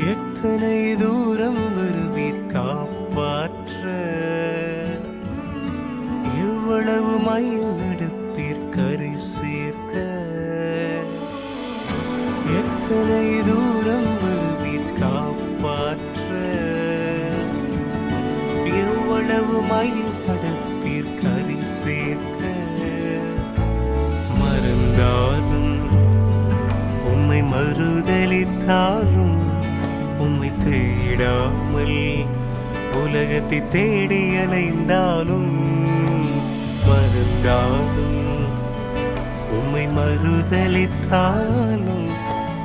எத்தனை தூரம் வருவீர் காப்பாற்ற, எவ்வளவு மைல் நடப்பீர் கரை சேர்க்க. எத்தனை தூரம் வருவீர் காப்பாற்ற, எவ்வளவு மைல் நடப்பீர் கரை சேர்க்க. மறந்தாலும் உம்மை மறுதலித்தாலும் உம்மை தேடாமல் உலகத்தை தேடி அலைந்தாலும், மறந்தாலும் உம்மை மறுதலித்தாலும்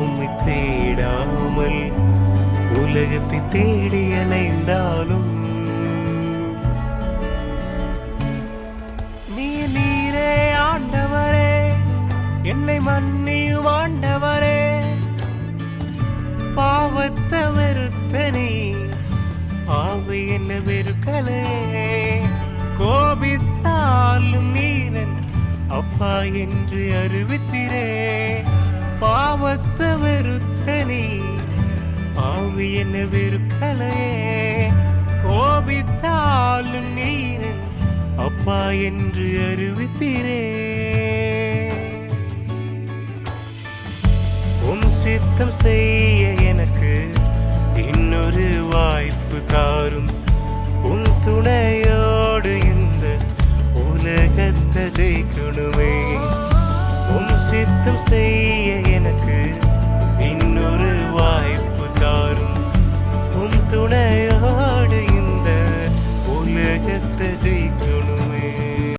உம்மை தேடாமல் உலகத்தை தேடி அலைந்தாலும், நீரே ஆண்டவரே, என்னை மன்னியும் ஆண்டவரே. பாவத்தை வெறுத்தனே, பாவை என்ன வெறுக்கலே. கோபித்தாலும் நீரன் அப்பா என்று அறிவித்திரே. பாவத்தை வெறுத்தனே, பாவை என்ன வெறுக்கலே. கோபித்தாலும் நீரன் அப்பா என்று அறிவித்திரே. உம் சித்தம் செய்ய எனக்கு இன்னொரு வாய்ப்பு தாரும். உன் துணையோடு இந்த உலகத்தை ஜெயிக்கணுமே. உம் சித்தம் செய்ய எனக்கு இன்னொரு வாய்ப்பு தாரும். உன் துணையோடு இந்த உலகத்தை ஜெயிக்கணும்.